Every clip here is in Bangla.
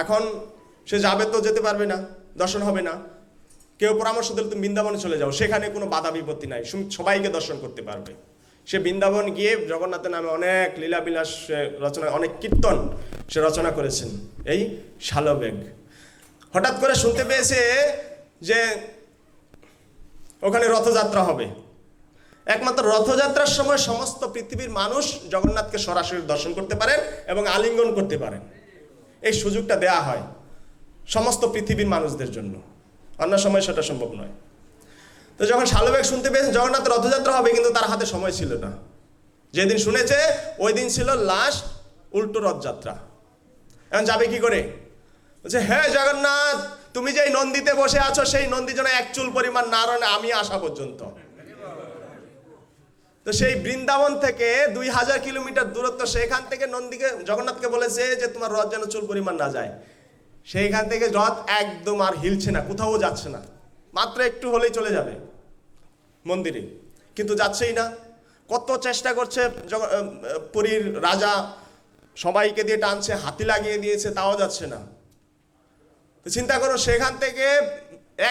এখন সে যাবে তো যেতে পারবে না, দর্শন হবে না। কেউ পরামর্শ দিলে তুমি বৃন্দাবনে চলে যাও, সেখানে কোনো বাধা বিপত্তি নাই, সবাইকে দর্শন করতে পারবে। সে বৃন্দাবন গিয়ে জগন্নাথের নামে অনেক লীলাবিলাস রচনা, অনেক কীর্তন সে রচনা করেছেন, এই শালবেগ। হঠাৎ করে শুনতে পেয়েছে যে ওখানে রথযাত্রা হবে। একমাত্র রথযাত্রার সময় সমস্ত পৃথিবীর মানুষ জগন্নাথকে সরাসরি দর্শন করতে পারেন এবং আলিঙ্গন করতে পারেন, এই সুযোগটা দেয়া হয় সমস্ত পৃথিবীর মানুষদের জন্য, অন্য সময় সেটা সম্ভব নয়। তো যখন শালবেগ শুনতে পেয়েছেন জগন্নাথ রথযাত্রা হবে, কিন্তু তার হাতে সময় ছিল না। যেদিন শুনেছে ওই দিন ছিল লাস্ট উল্টো রথযাত্রা। এখন যাবে কি করে? বলছে, হ্যাঁ জগন্নাথ, তুমি যেই নন্দীতে বসে আছো সেই নন্দী যেন এক চুল পরিমাণ না রয় আমি আসা পর্যন্ত। তো সেই বৃন্দাবন থেকে 2000 কিলোমিটার দূরত্ব, সেখান থেকে নন্দীকে জগন্নাথকে বলেছে যে তোমার রথ যেন চুল পরিমাণ না যায়। সেইখান থেকে রথ একদম আর হিলছে না, কোথাও যাচ্ছে না, মাত্র একটু হলেই চলে যাবে মন্দিরে, কিন্তু যাচ্ছেই না। কত চেষ্টা করছে পুরীর রাজা, সবাইকে দিয়ে টানছে, হাতি লাগিয়ে দিয়েছে, তাও যাচ্ছে না। তো চিন্তা করো, সেখান থেকে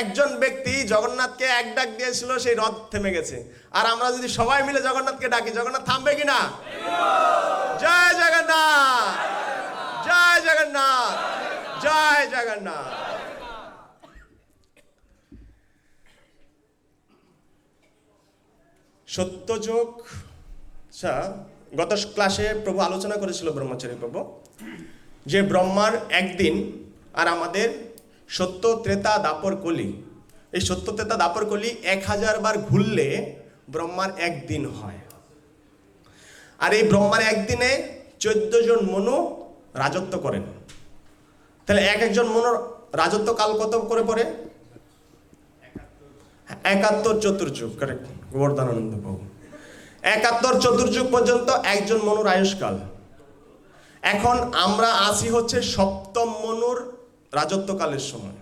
একজন ব্যক্তি জগন্নাথকে এক ডাক দিয়েছিল, সেই রথ থেমে গেছে। আর আমরা যদি সবাই মিলে জগন্নাথকে ডাকি, জগন্নাথ থামবে কিনা? জয় জগন্নাথ, জয় জগন্নাথ, জয় জগন্নাথ। সত্যযোগ, আচ্ছা, গত ক্লাসে প্রভু আলোচনা করেছিল ব্রহ্মচারী প্রভু, যে ব্রহ্মার একদিন আর আমাদের সত্য ত্রেতা দাপর কলি, এই সত্য ত্রেতা দাপর কলি 1000 বার ঘুরলে ব্রহ্মার একদিন হয়। আর এই ব্রহ্মার একদিনে 14 জন মনু রাজত্ব করেন। তাহলে একজন মনুর রাজত্ব কাল কত করে পড়ে? 71 চতুর্যুগ। কারেক্ট, গোবর্ধনানন্দ প্রভু 71 চতুর্যুগ পর্যন্ত একজন মনুর আয়ুষ্কাল। এখন আমরা আছি হচ্ছে 7ম মনুর রাজত্বকালের সময়,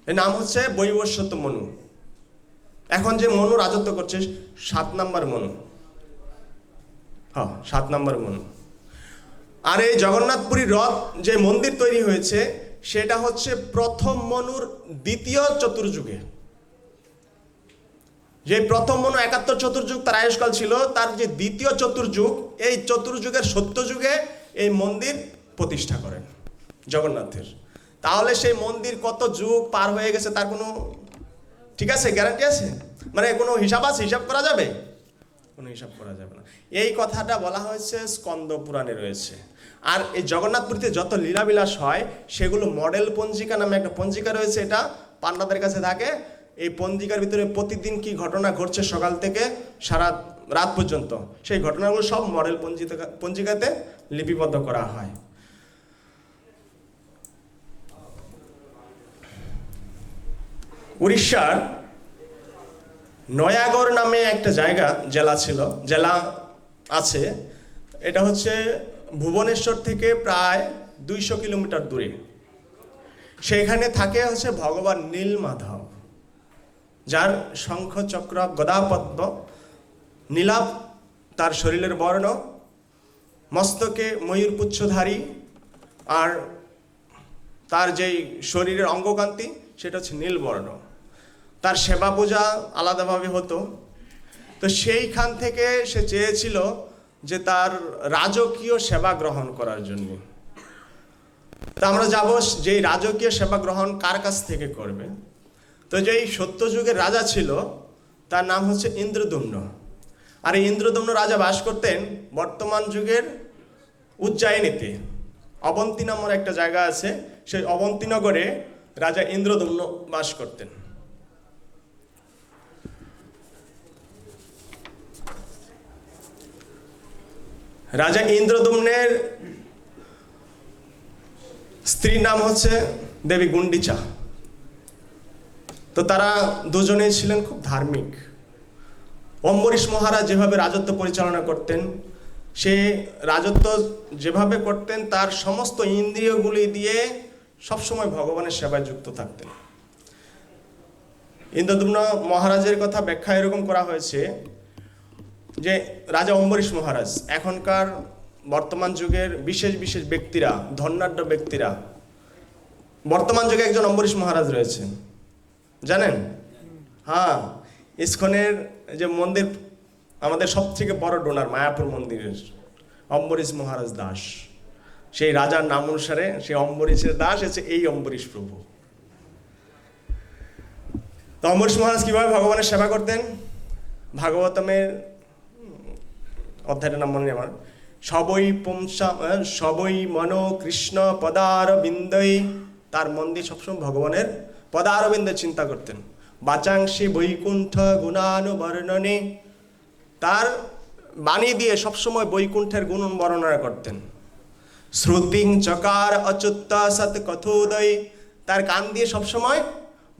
এর নাম হচ্ছে বৈবস্বত মনু। এখন যে মনু রাজত্ব করছে 7 নম্বর মনু, হ্যাঁ 7 নম্বর মনু। আর এই জগন্নাথপুরী রথ যে মন্দির তৈরি হয়েছে সেটা হচ্ছে প্রথম মনুর দ্বিতীয় চতুর্যুগে। যে প্রথম মনু 71 চতুর্যুগ তার আয়ুষ্কাল ছিল, তার যে দ্বিতীয় চতুর্যুগ, এই চতুর্যুগের সত্যযুগে এই মন্দির প্রতিষ্ঠা করেন জগন্নাথের। তাহলে সেই মন্দির কত যুগ পার হয়ে গেছে তার কোনো ঠিক আছে, গ্যারান্টি আছে? মানে কোনো হিসাব আছে? হিসাব করা যাবে? কোনো হিসাব করা যাবে না। এই কথাটা বলা হয়েছে স্কন্দ পুরাণে রয়েছে। আর এই জগন্নাথপুরীতে যত লীলাবিলাস হয় সেগুলো মডেল পঞ্জিকা নামে একটা পঞ্জিকা রয়েছে, এটা পান্ডাদের কাছে থাকে। এই পঞ্জিকার ভিতরে প্রতিদিন কি ঘটনা ঘটছে সকাল থেকে সারা রাত পর্যন্ত, সেই ঘটনাগুলো সব মডেল পঞ্জিকাতে লিপিবদ্ধ করা হয়। উড়িষ্যার নয়াগড় নামে একটা জেলা আছে। এটা হচ্ছে ভুবনেশ্বর থেকে প্রায় 200 কিলোমিটার দূরে। সেখানে থাকে হচ্ছে ভগবান নীলমাধব, যার শঙ্খ চক্র গদা পদ্ম, নীলাভ তার শরীরের বর্ণ, মস্তকে ময়ূরপুচ্ছধারী, আর তার যেই শরীরের অঙ্গকান্তি সেটা হচ্ছে নীলবর্ণ। তার সেবা পূজা আলাদাভাবে হতো। তো সেইখান থেকে সে চেয়েছিল যে তার রাজকীয় সেবা গ্রহণ করার জন্য। তো আমরা যাব যেই রাজকীয় সেবা গ্রহণ কার কাছ থেকে করবে। তো যেই সত্যযুগের রাজা ছিল তার নাম হচ্ছে ইন্দ্রদম্ন। আর এই ইন্দ্রদম্ন রাজা বাস করতেন বর্তমান যুগের উজ্জয়িনীতে। অবন্তী নামের একটা জায়গা আছে, সেই অবন্তীনগরে রাজা ইন্দ্রদম্ন বাস করতেন। রাজা ইন্দ্রদম্নের স্ত্রীর নাম হচ্ছে দেবী গুন্ডিচা। তো তারা দুজনেই ছিলেন খুব ধার্মিক। অম্বরীশ মহারাজ যেভাবে রাজত্ব পরিচালনা করতেন, সে রাজত্ব যেভাবে করতেন তার সমস্ত ইন্দ্রিয়গুলি দিয়ে সবসময় ভগবানের সেবায় যুক্ত থাকতেন। ইন্দ্রদম্ন মহারাজের কথা ব্যাখ্যা এরকম করা হয়েছে যে রাজা অম্বরীশ মহারাজ এখনকার বর্তমান যুগের বিশেষ বিশেষ ব্যক্তিরা, ধন্যাঢ্য ব্যক্তিরা, বর্তমান যুগে একজন অম্বরীশ মহারাজ রয়েছেন, জানেন? হ্যাঁ, ইস্কনের যে মন্দির, আমাদের সবথেকে বড় ডোনার মায়াপুর মন্দিরের অম্বরীশ মহারাজ দাস, সেই রাজার নাম অনুসারে সেই অম্বরীশের দাস হচ্ছে এই অম্বরীশ প্রভু। তো অম্বরীশ মহারাজ কিভাবে ভগবানের সেবা করতেন? ভাগবতমের অধ্যায়টার নাম মনে নেই আমার, সবই মন কৃষ্ণ পদার বিন্দই, তার মন দিয়ে সবসময় ভগবানের পদার বিন্দে চিন্তা করতেন। বাচাংশী বৈকুণ্ঠ গুণানুবর্ণনে, তার বাণী দিয়ে সবসময় বৈকুণ্ঠের গুণ বর্ণনা করতেন। শ্রুতিং চকার অচ্যুত সৎ কথোদয়, তার কান দিয়ে সবসময়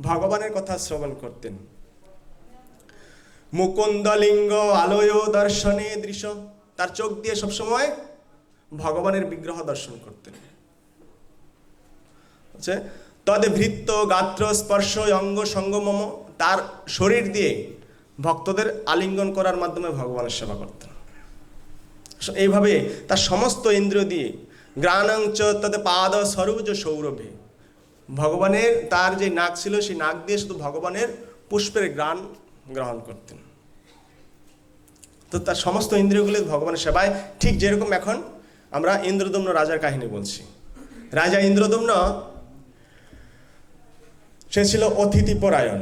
ভগবানের কথা শ্রবণ করতেন। মুকুন্দলিঙ্গ আলয় দর্শনে দৃশ্য, তার চোখ দিয়ে সবসময় ভগবানের বিগ্রহ দর্শন করতেন। তদ ভৃত্য গাত্র স্পর্শ অঙ্গ সঙ্গমম, তার শরীর দিয়ে ভক্তদের আলিঙ্গন করার মাধ্যমে ভগবানের সেবা করতেন। এইভাবে তার সমস্ত ইন্দ্রিয় দিয়ে গ্রাণাঞ্চ তদ পাদ সরোজ সৌরভে, ভগবানের তার যে নাক ছিল সেই নাক দিয়ে শুধু ভগবানের পুষ্পের গ্রাণ গ্রহণ করতেন। তো তার সমস্ত ইন্দ্রিয়গুলি ভগবানের সেবায়, ঠিক যেরকম এখন আমরা ইন্দ্রদম্ন রাজার কাহিনী বলছি। রাজা ইন্দ্রদম্ন সে ছিল অতিথিপরায়ণ।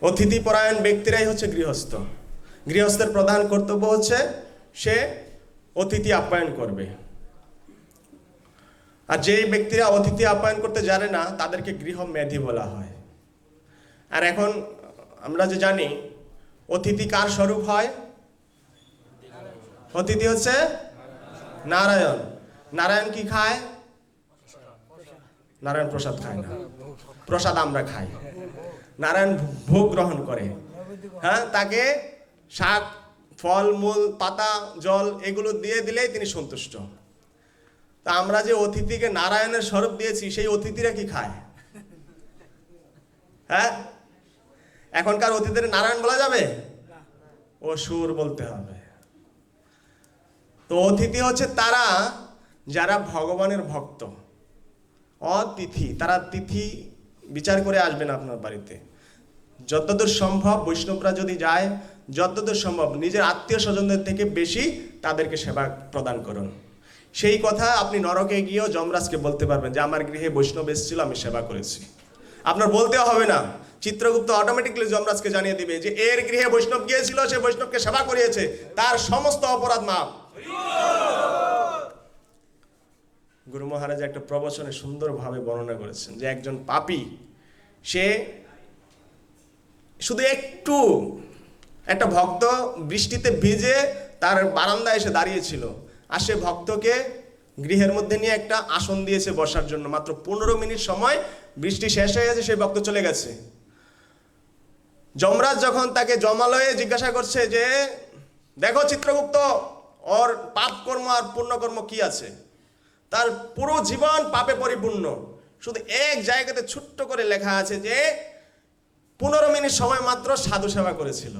অতিথিপরায়ণ ব্যক্তিরাই হচ্ছে গৃহস্থ। গৃহস্থের প্রধান কর্তব্য হচ্ছে সে অতিথি আপ্যায়ন করবে। আর যেই ব্যক্তিরা অতিথি আপ্যায়ন করতে জানে না তাদেরকে গৃহমেধি বলা হয়। আর এখন আমরা যে জানি অতিথি কার স্বরূপ হয়? অতিথি হচ্ছে নারায়ণ। নারায়ণ কি খায়? নারায়ণ প্রসাদ খায় না, প্রসাদ আমরা খাই। নারায়ণ ভোগ গ্রহণ করে। হ্যাঁ, তাকে শাক, ফল মূল, পাতা, জল এগুলো দিয়ে দিলেই তিনি সন্তুষ্ট। তা আমরা যে অতিথিকে নারায়ণের স্বরূপ দিয়েছি সেই অতিথিরা কি খায়? হ্যাঁ, এখনকার অতিথিদের নারায়ণ বলা যাবে? অসুর বলতে হবে। তো অতিথি হচ্ছে তারা যারা ভগবানের ভক্ত। অতিথি, তারা তিথি বিচার করে আসবেন আপনার বাড়িতে। যতদূর সম্ভব বৈষ্ণবরা যদি যায়, যতদূর সম্ভব নিজের আত্মীয় স্বজনদের থেকে বেশি তাদেরকে সেবা প্রদান করুন। সেই কথা আপনি নরকে গিয়েও যমরাজকে বলতে পারবেন যে আমার গৃহে বৈষ্ণব এসেছিল, আমি সেবা করেছি। আপনার বলতেও হবে না, চিত্রগুপ্ত অটোমেটিকলি যমরাজকে জানিয়ে দিবে যে এর গৃহে বৈষ্ণব গিয়েছিল, সে বৈষ্ণবকে সেবা করিয়েছে, তার সমস্ত অপরাধ মাপ। গুরু মহারাজ একটা প্রবচনে সুন্দরভাবে বর্ণনা করেছেন যে একজন পাপী, সে শুধু একটু, একটা ভক্ত বৃষ্টিতে ভিজে তার বারান্দায় এসে দাঁড়িয়েছিল, আর সে ভক্তকে গৃহের মধ্যে নিয়ে একটা আসন দিয়েছে বসার জন্য। মাত্র 15 মিনিট সময়, বৃষ্টি শেষ হয়ে গেছে, সেই ভক্ত চলে গেছে। যমরাজ যখন তাকে জমালয়ে জিজ্ঞাসা করছে যে দেখো চিত্রগুপ্ত, ওর পাপ কর্ম আর পুণ্যকর্ম কি আছে? তার পুরো জীবন পাপে পরিপূর্ণ, শুধু এক জায়গাতে ছোট্ট করে লেখা আছে যে 15 মিনিট সময় মাত্র সাধু সেবা করেছিল।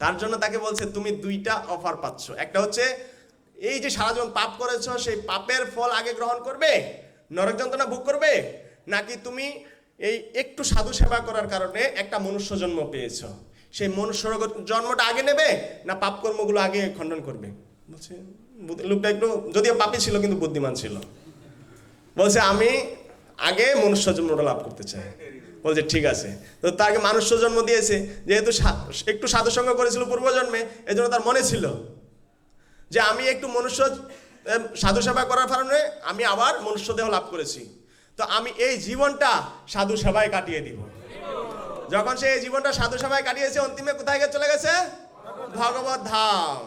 তার জন্য তাকে বলছে তুমি 2টা অফার পাচ্ছ। একটা হচ্ছে এই যে সারা জীবন পাপ করেছো, সেই পাপের ফল আগে গ্রহণ করবে, নরক যন্ত্রণা ভোগ করবে, নাকি তুমি এই একটু সাধু সেবা করার কারণে একটা মনুষ্য জন্ম পেয়েছ, সেই মনুষ্য জন্মটা আগে নেবে না পাপ কর্মগুলো আগে খণ্ডন করবে? বলছে লোকটা একটু যদিও পাপী ছিল কিন্তু বুদ্ধিমান ছিল, বলছে আমি আগে মনুষ্য জন্মটা লাভ করতে চাই। বলছে ঠিক আছে। তো তাকে মনুষ্য জন্ম দিয়েছে, যেহেতু একটু সাধু সঙ্গ করেছিল পূর্বজন্মে, এই জন্য তার মনে ছিল যে আমি একটু মনুষ্য সাধু সেবা করার কারণে আমি আবার মনুষ্য দেহ লাভ করেছি, তো আমি এই জীবনটা সাধু সেবায় কাটিয়ে দিব। যখন সে এই জীবনটা সাধু সেবায় কাটিয়েছে, অন্তিমে কোথায় চলে গেছে? ভগবত ধাম।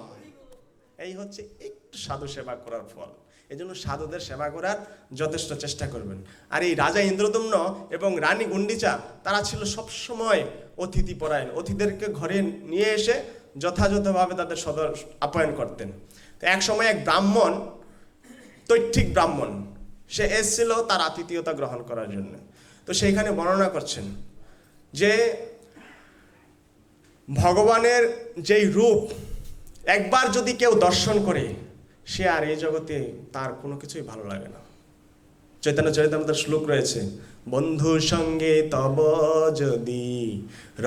এই হচ্ছে একটু সাধু সেবা করার ফল। এই জন্য সাধুদের সেবা করার যথেষ্ট চেষ্টা করবেন। আর এই রাজা ইন্দ্রদম্ন এবং রানী গুন্ডিচা, তারা ছিল সবসময় অতিথি পরায়ণ। অতিথিদেরকে ঘরে নিয়ে এসে যথাযথভাবে তাদের সদর আপ্যায়ন করতেন। তো এক সময় এক ব্রাহ্মণ, তৈত্তিক ব্রাহ্মণ, সে এসেছিল তার আতিথেয়তা গ্রহণ করার জন্য। তো সেইখানে বর্ণনা করছেন যে ভগবানের যেই রূপ একবার যদি কেউ দর্শন করে, সে আর এই জগতে তার কোনো কিছুই ভালো লাগে না। চৈতন্য চরিতামৃতের শ্লোক রয়েছে, বন্ধুর সঙ্গে তব যদি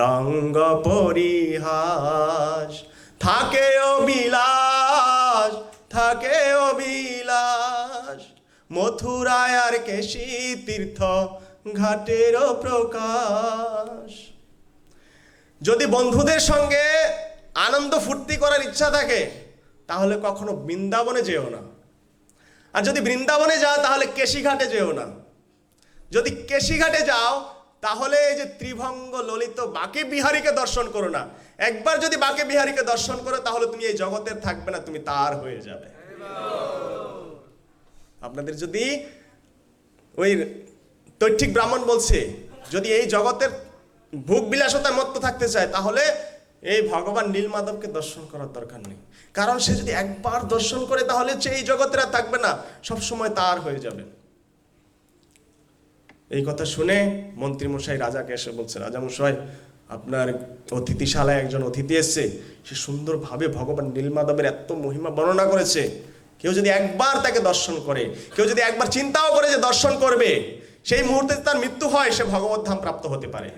রঙ্গ পরিহাস, থাকে অবিলাস, থাকে অবিলাস, মথুরায় আর কেশী তীর্থ ঘাটেরও প্রকাশ। যদি বন্ধুদের সঙ্গে আনন্দ ফুর্তি করার ইচ্ছা থাকে, তাহলে কখনো বৃন্দাবনে যেও না। আর যদি বৃন্দাবনে যাও, তাহলে কেশীঘাটে যেও না। যদি কেশীঘাটে যাও, তাহলে এই যে ত্রিভঙ্গ ললিত বাঁকে বিহারীকে দর্শন করো না। একবার যদি বাঁকে বিহারীকে দর্শন করো, তাহলে তুমি এই জগতের থাকবে না, তুমি তার হয়ে যাবে। আপনাদের যদি ওই তৈঠিক ব্রাহ্মণ বলছে, যদি এই জগতের ভোগ বিলাসতার মত্ত থাকতে চায়, তাহলে এই ভগবান নীলমাধবকে দর্শন করার দরকার নেই। কারণ সে যদি একবার দর্শন করে, তাহলে সে এই জগতের আর থাকবে না, সবসময় তার হয়ে যাবে। এই কথা শুনে মন্ত্রীমশাই রাজাকে এসে বলছে, রাজামশাই, আপনার অতিথিশালায় একজন অতিথি এসছে, সে সুন্দরভাবে ভগবান নীলমাধবের এত মহিমা বর্ণনা করেছে। কেউ যদি একবার তাকে দর্শন করে, কেউ যদি একবার চিন্তাও করে যে দর্শন করবে, সেই মুহূর্তে তার মৃত্যু হয়, সে ভগবত ধাম প্রাপ্ত হতে পারে।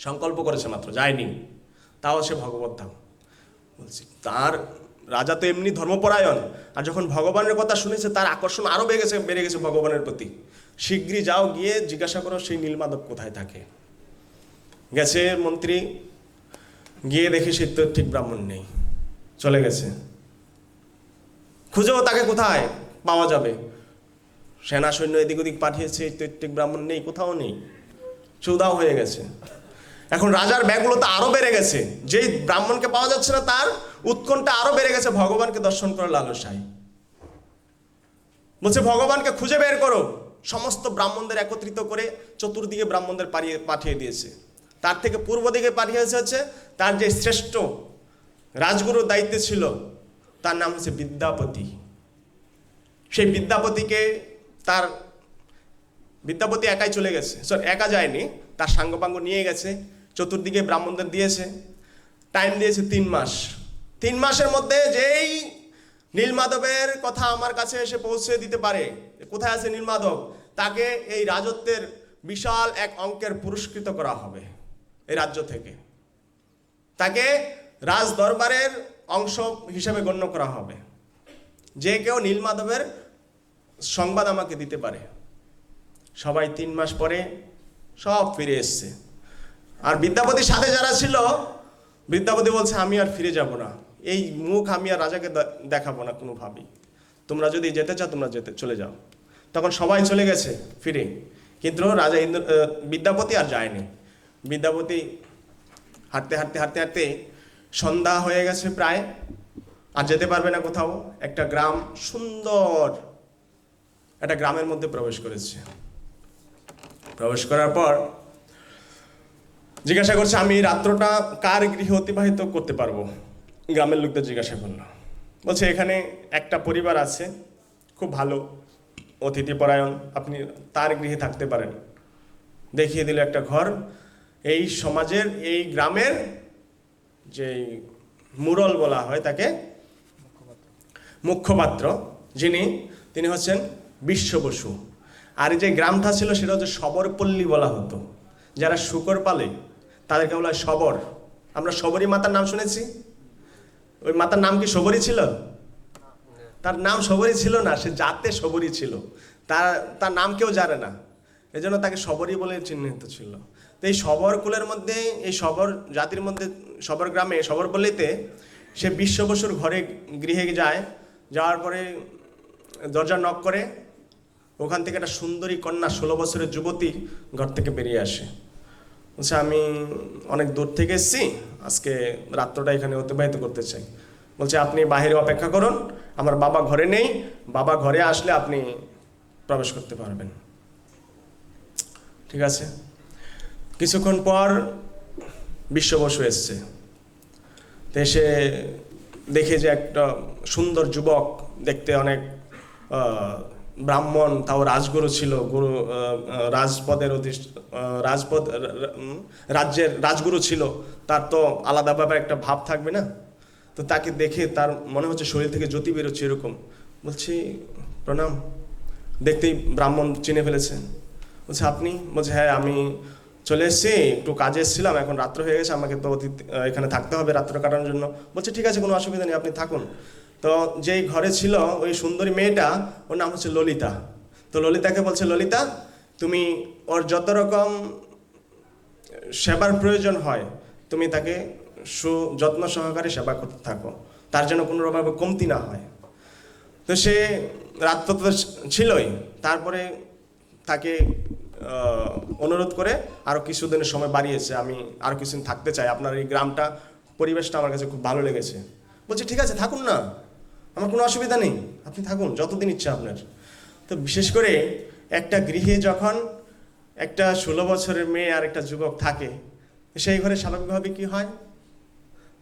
সংকল্প করেছে মাত্র, যায়নি, তাও সে ভগবত ধাম। বলছি, তার রাজা তো এমনি ধর্মপরায়ণ, আর যখন ভগবানের কথা শুনেছে, তার আকর্ষণ আরো বেড়ে গেছে ভগবানের প্রতি। শীঘ্রই যাও, গিয়ে জিজ্ঞাসা করো সেই নীলমাধব কোথায় থাকে। গেছে মন্ত্রী, গিয়ে দেখে সে তো ঠিক ব্রাহ্মণ নেই, চলে গেছে। খুঁজেও তাকে কোথায় পাওয়া যাবে? সেনা সৈন্য এদিক ওদিক পাঠিয়েছে, ঠিক ব্রাহ্মণ নেই, কোথাও নেই, চৌদাও হয়ে গেছে। এখন রাজার ব্যাকুলতা আরো বেড়ে গেছে, যেই ব্রাহ্মণকে পাওয়া যাচ্ছে না, তার উৎকণ্ঠা আরো বেড়ে গেছে ভগবানকে দর্শন করার লালসায়। বলছে, ভগবানকে খুঁজে বের করো। সমস্ত ব্রাহ্মণদের একত্রিত করে চতুর্দিকে ব্রাহ্মণদের পাঠিয়ে দিয়েছে। তার থেকে পূর্ব দিকে পাঠিয়েছে হচ্ছে তার যে শ্রেষ্ঠ রাজগুরুর দায়িত্বে ছিল, তার নাম হচ্ছে বিদ্যাপতি। সেই বিদ্যাপতি একাই চলে গেছে, একা যায়নি, তার সাঙ্গপাঙ্গ নিয়ে গেছে, চতুর্দিকে ব্রাহ্মণদের দিয়েছে, টাইম দিয়েছে 3 মাস। 3 মাসের মধ্যে যেই নীলমাধবের কথা আমার কাছে এসে পৌঁছে দিতে পারে, কোথায় আছে নীলমাধব, তাকে এই রাজত্বের বিশাল এক অঙ্কের পুরস্কৃত করা হবে এই রাজ্য থেকে। তাকে রাজ দরবারের অংশ হিসেবে গণ্য করা হবে। যে কেউ নীলমাধবের সংবাদ আমাকে দিতে পারে। সবাই 3 মাস পরে সব ফিরে এসছে। আর বিদ্যাপতির সাথে যারা ছিল, বিদ্যাপতি বলছে, আমি আর ফিরে যাব না, এই মুখ আমি আর রাজাকে দেখাবো না কোনোভাবেই। তোমরা যদি যেতে চাও, তোমরা চলে যাও। তখন সবাই চলে গেছে ফিরে, কিন্তু রাজা বিদ্যাপতি আর যায়নি। বিদ্যাপতি হাঁটতে হাঁটতে হাঁটতে হাঁটতে সন্ধ্যা হয়ে গেছে প্রায়, আর যেতে পারবে না কোথাও। একটা গ্রাম, সুন্দর একটা গ্রামের মধ্যে প্রবেশ করেছে। প্রবেশ করার পর জিজ্ঞাসা করছে, আমি রাত্রটা কার গৃহে অতিবাহিত করতে পারবো? গ্রামের লোকদের জিজ্ঞাসা করলো। বলছে, এখানে একটা পরিবার আছে, খুব ভালো, অতিথিপরায়ণ, আপনি তার গৃহে থাকতে পারেন। দেখিয়ে দিল একটা ঘর। এই সমাজের, এই গ্রামের যে মুরল বলা হয় তাকে, মুখ্যপাত্র তিনি হচ্ছেন বিশ্ব বসু। আর এই যে গ্রামটা ছিল, সেটা হচ্ছে শবরপল্লী বলা হতো। যারা শূকর পালে তাদেরকে বলা হয় শবর। আমরা শবরী মাতার নাম শুনেছি। ওই মাতার নাম কি শবরী ছিল? তার নাম শবরী ছিল না, সে জাতে শবরী ছিল। তার নাম কেউ জানে না, এজন্য তাকে শবরী বলে চিহ্নিত ছিল। তো এই শবর কুলের মধ্যে, এই শবর জাতির মধ্যে, শবর গ্রামে, শবরপল্লীতে সে বিশ্ব বসুর গৃহে যায়। যাওয়ার পরে দরজা নক করে, ওখান থেকে একটা সুন্দরী কন্যা, 16 বছরের যুবতী ঘর থেকে বেরিয়ে আসে। বলছে, আমি অনেক দূর থেকে এসেছি, আজকে রাত্রটা এখানে অতিবাহিত করতে চাই। বলছে, আপনি বাইরে অপেক্ষা করুন, আমার বাবা ঘরে নেই, বাবা ঘরে আসলে আপনি প্রবেশ করতে পারবেন। ঠিক আছে। কিছুক্ষণ পর বিশ্ব বসু এসছে। তো এসে দেখে যে একটা সুন্দর যুবক, দেখতে অনেক ব্রাহ্মণ, তাও রাজগুরু ছিল, রাজ্যের রাজগুরু ছিল, তার তো আলাদাভাবে একটা ভাব থাকবে না। তো তাকে দেখে তার মনে হচ্ছে শরীর থেকে জ্যোতি বেরোচ্ছে এরকম। বলছি প্রণাম, দেখতেই ব্রাহ্মণ চিনে ফেলেছে। বলছে আপনি? বলছে হ্যাঁ, আমি চলে এসেছি, একটু কাজে এসেছিলাম, এখন রাত্র হয়ে গেছে, আমাকে তো এখানে থাকতে হবে রাত্র কাটানোর জন্য। বলছে ঠিক আছে, কোনো অসুবিধা নেই, আপনি থাকুন। তো যেই ঘরে ছিল ওই সুন্দরী মেয়েটা, ওর নাম হচ্ছে ললিতা। তো ললিতাকে বলছে, ললিতা তুমি ওর যত রকম সেবার প্রয়োজন হয় তুমি তাকে সুযত্ন সহকারে সেবা করতে থাকো, তার জন্য কোনো রকম কমতি না হয়। তো সে রাত তো ছিলই, তারপরে তাকে অনুরোধ করে আরও কিছুদিনের সময় বাড়িয়েছে, আমি আরও কিছুদিন থাকতে চাই, আপনার এই গ্রামটা পরিবেশটা আমার কাছে খুব ভালো লেগেছে। বলছে ঠিক আছে থাকুন না, আমার কোনো অসুবিধা নেই, আপনি থাকুন যতদিন ইচ্ছা আপনার। তো বিশেষ করে একটা গৃহে যখন একটা 16 বছরের মেয়ে আর একটা যুবক থাকে, সেই ঘরে স্বাভাবিকভাবে কি হয়,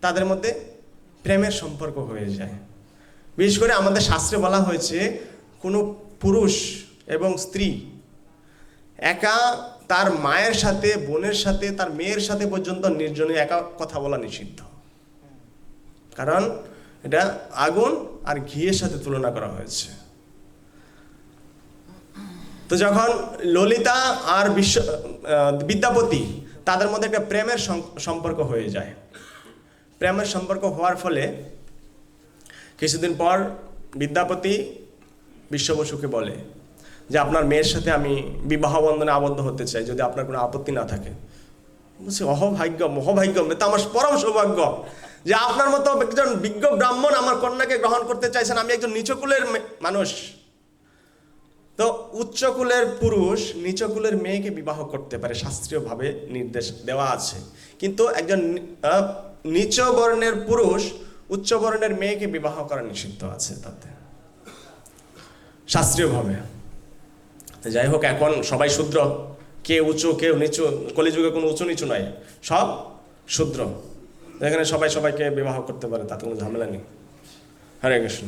তাদের মধ্যে প্রেমের সম্পর্ক হয়ে যায়। বিশেষ করে আমাদের শাস্ত্রে বলা হয়েছে কোনো পুরুষ এবং স্ত্রী একা তার মায়ের সাথে, বোনের সাথে, তার মেয়ের সাথে পর্যন্ত নির্জনে একা কথা বলা নিষিদ্ধ, কারণ এটা আগুন আর ঘিয়ের সাথে তুলনা করা হয়েছে। তো যখন ললিতা আর বিদ্যাপতি তাদের মধ্যে একটা প্রেমের সম্পর্ক হয়ে যায়, প্রেমের সম্পর্ক হওয়ার ফলে কিছুদিন পর বিদ্যাপতি বিশ্ব বসুকে বলে যে আপনার মেয়ের সাথে আমি বিবাহ বন্ধনে আবদ্ধ হতে চাই, যদি আপনার কোনো আপত্তি না থাকে। বলছি অহভাগ্য মহাভাগ্য, এটা আমার পরম সৌভাগ্য যে আপনার মতো একজন বিজ্ঞ ব্রাহ্মণ আমার কন্যাকে গ্রহণ করতে চাইছেন। আমি একজন নিচকুলের মানুষ, তো উচ্চকুলের পুরুষ নিচকুলের মেয়েকে বিবাহ করতে পারে, শাস্ত্রীয়ভাবে নির্দেশ দেওয়া আছে। কিন্তু একজন নিচ বর্ণের পুরুষ উচ্চ বর্ণের মেয়েকে বিবাহ করা নিষিদ্ধ আছে তাতে শাস্ত্রীয়ভাবে। যাই হোক, এখন সবাই শূদ্র, কে উঁচু কেউ নিচু, কলিযুগে কোনো উঁচু নিচু নয়, সব শূদ্র, এখানে সবাই সবাইকে বিবাহ করতে পারে, তাতে কোনো ঝামেলা নেই। হরে কৃষ্ণ।